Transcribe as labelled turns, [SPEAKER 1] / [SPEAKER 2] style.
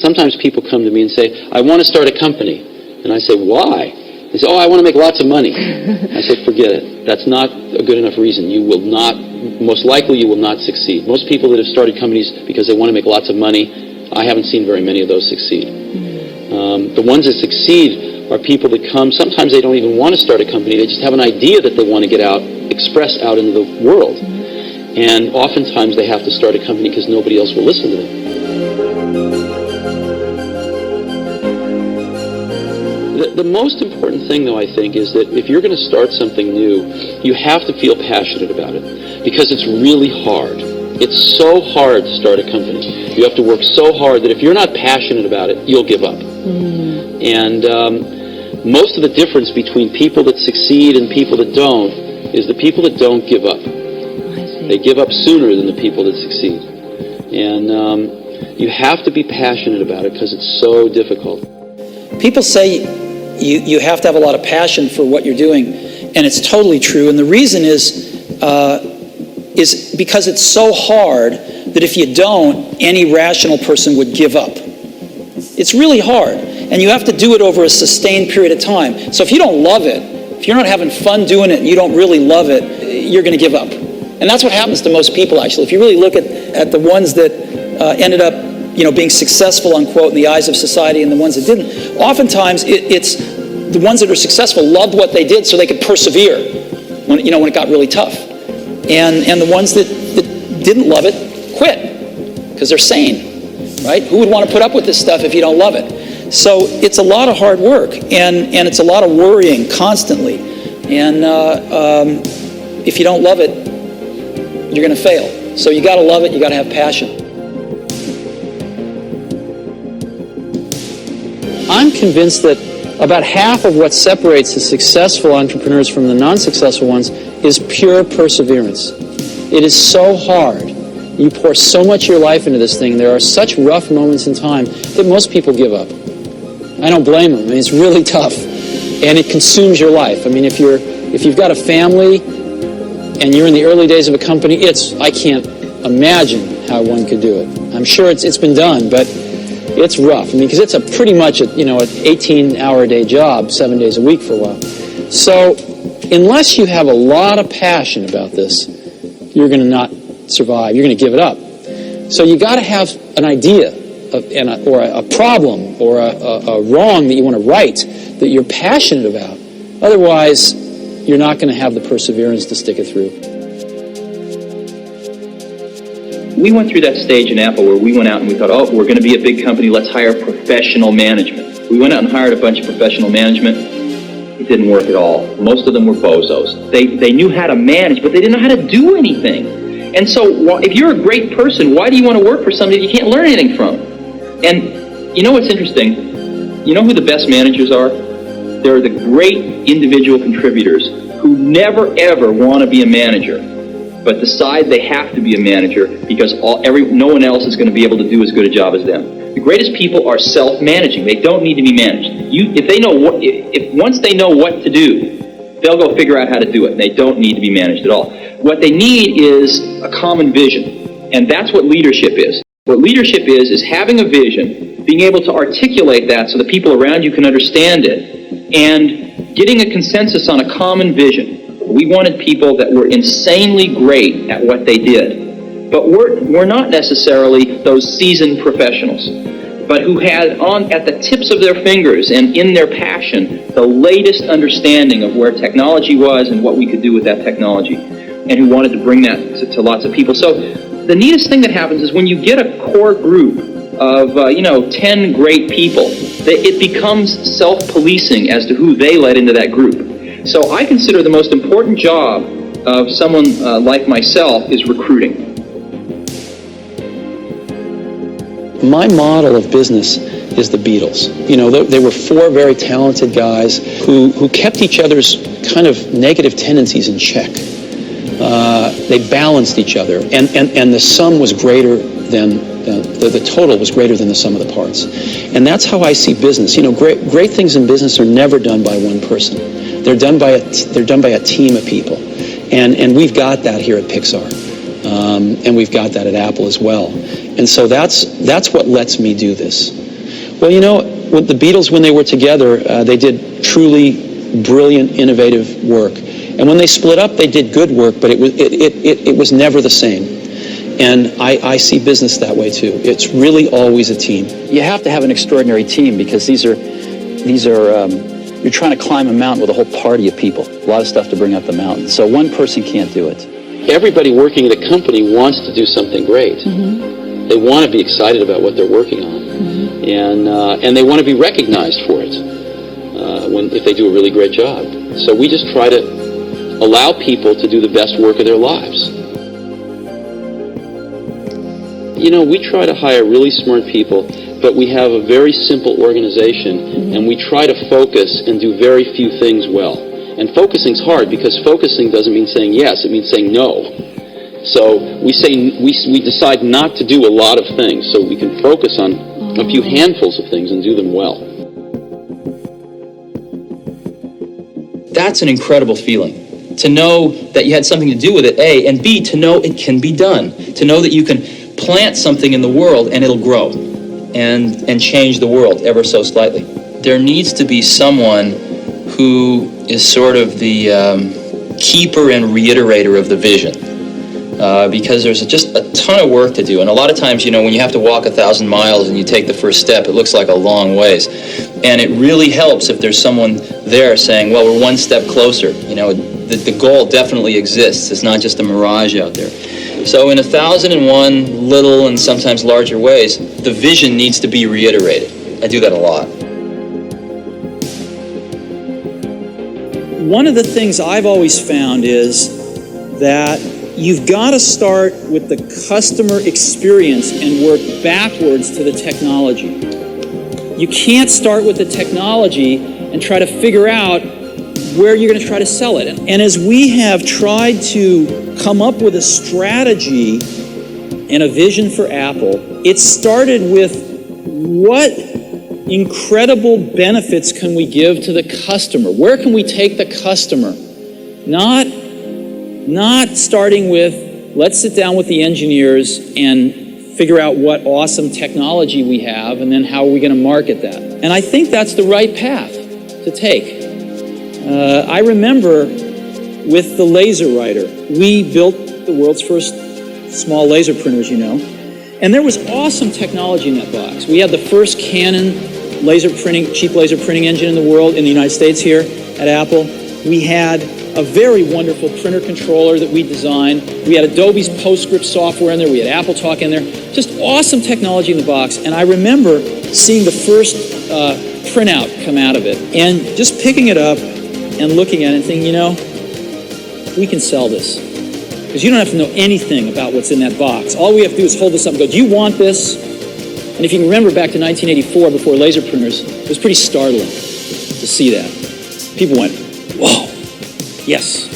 [SPEAKER 1] Sometimes people come to me and say, I want to start a company. And I say, why? They say, oh, I want to make lots of money. I say, forget it. That's not a good enough reason. You will not, most likely you will not succeed. Most people that have started companies because they want to make lots of money, I haven't seen very many of those succeed. The ones that succeed are people that come, sometimes they don't even want to start a company, they just have an idea that they want to get out, express out into the world. And oftentimes they have to start a company because nobody else will listen to them. The most important thing, though, I think, is that if you're going to start something new, you have to feel passionate about it, because it's really hard. It's so hard to start a company. You have to work so hard that if you're not passionate about it, you'll give up. And most of the difference between people that succeed and people that don't is the people that don't give up. They give up sooner than the people that succeed. And you have to be passionate about it because it's so difficult.
[SPEAKER 2] People say you have to have a lot of passion for what you're doing, and it's totally true. And the reason is because it's so hard that if you don't, any rational person would give up. It's really hard, and you have to do it over a sustained period of time. So if you don't love it, if you're not having fun doing it and you don't really love it, you're going to give up. And that's what happens to most people, actually. If you really look at the ones that ended up being successful, unquote, in the eyes of society, and the ones that didn't, oftentimes it's the ones that are successful loved what they did so they could persevere when it got really tough. And the ones that didn't love it quit because they're sane, right? Who would want to put up with this stuff if you don't love it? So it's a lot of hard work, and it's a lot of worrying constantly. And if you don't love it, you're going to fail. So you got to love it, you got to have passion. I'm convinced that about half of what separates the successful entrepreneurs from the non-successful ones is pure perseverance. It is so hard. You pour so much of your life into this thing. There are such rough moments in time that most people give up. I don't blame them. I mean, it's really tough, and it consumes your life. I mean, if you've got a family and you're in the early days of a company, I can't imagine how one could do it. I'm sure it's been done, but it's rough. I mean, because it's pretty much an 18-hour-a-day job, 7 days a week for a while. So unless you have a lot of passion about this, you're going to not survive. You're going to give it up. So you got to have an idea or a problem or a wrong that you want to right that you're passionate about. Otherwise, you're not going to have the perseverance to stick it through.
[SPEAKER 3] We went through that stage in Apple where we went out and we thought, oh, we're going to be a big company, let's hire professional management. We went out and hired a bunch of professional management. It didn't work at all. Most of them were bozos. They knew how to manage, but they didn't know how to do anything. And so if you're a great person, why do you want to work for somebody that you can't learn anything from? And you know what's interesting? You know who the best managers are? They're the great individual contributors who never, ever want to be a manager, but decide they have to be a manager because no one else is going to be able to do as good a job as them. The greatest people are self-managing. They don't need to be managed. Once they know what to do, they'll go figure out how to do it. They don't need to be managed at all. What they need is a common vision, and that's what leadership is. What leadership is having a vision, being able to articulate that so the people around you can understand it, and getting a consensus on a common vision. We wanted people that were insanely great at what they did, but we're not necessarily those seasoned professionals, but who had at the tips of their fingers and in their passion the latest understanding of where technology was and what we could do with that technology, and who wanted to bring that to lots of people. So the neatest thing that happens is when you get a core group of 10 great people, it becomes self-policing as to who they let into that group. So I consider the most important job of someone like myself is recruiting.
[SPEAKER 1] My model of business is the Beatles. They were four very talented guys who kept each other's kind of negative tendencies in check. They balanced each other, and the sum was greater than the total was greater than the sum of the parts. And that's how I see business. Great things in business are never done by one person. They're done by a team of people, and we've got that here at Pixar, and we've got that at Apple as well. And so that's what lets me do this.
[SPEAKER 2] Well, you know, with the Beatles, when they were together, they did truly brilliant, innovative work. And when they split up, they did good work, but it was never the same. And I see business that way too. It's really always a team. You have to have an extraordinary team because these are you're trying to climb a mountain with a whole party of people. A lot of stuff to bring up the mountain. So one person can't do it.
[SPEAKER 1] Everybody working at a company wants to do something great. Mm-hmm. They want to be excited about what they're working on. Mm-hmm. And they want to be recognized for it if they do a really great job. So we just try to allow people to do the best work of their lives. You know, we try to hire really smart people, but we have a very simple organization, mm-hmm. and we try to focus and do very few things well. And focusing's hard because focusing doesn't mean saying yes, it means saying no. So we decide not to do a lot of things so we can focus on a few handfuls of things and do them well.
[SPEAKER 3] That's an incredible feeling. To know that you had something to do with it, A, and B, to know it can be done. To know that you can plant something in the world and it'll grow and change the world ever so slightly. There needs to be someone who is sort of the keeper and reiterator of the vision. Because there's just a ton of work to do. And a lot of times, you know, when you have to walk 1,000 miles and you take the first step, it looks like a long ways. And it really helps if there's someone there saying, well, we're one step closer. You know, the goal definitely exists. It's not just a mirage out there. So in 1,001 little and sometimes larger ways, the vision needs to be reiterated. I do that a lot.
[SPEAKER 2] One of the things I've always found is that you've got to start with the customer experience and work backwards to the technology. You can't start with the technology and try to figure out where you're going to try to sell it. And as we have tried to come up with a strategy and a vision for Apple, it started with what incredible benefits can we give to the customer? Where can we take the customer? Not starting with, let's sit down with the engineers and figure out what awesome technology we have and then how are we going to market that. And I think that's the right path to take. I remember with the laser writer, we built the world's first small laser printers, you know, and there was awesome technology in that box. We had the first Canon cheap laser printing engine in the world, in the United States here at Apple. We had a very wonderful printer controller that we designed. We had Adobe's PostScript software in there. We had Apple Talk in there. Just awesome technology in the box. And I remember seeing the first printout come out of it and just picking it up and looking at it and thinking, you know, we can sell this. Because you don't have to know anything about what's in that box. All we have to do is hold this up and go, do you want this? And if you can remember back to 1984, before laser printers, it was pretty startling to see that. People went, whoa, yes.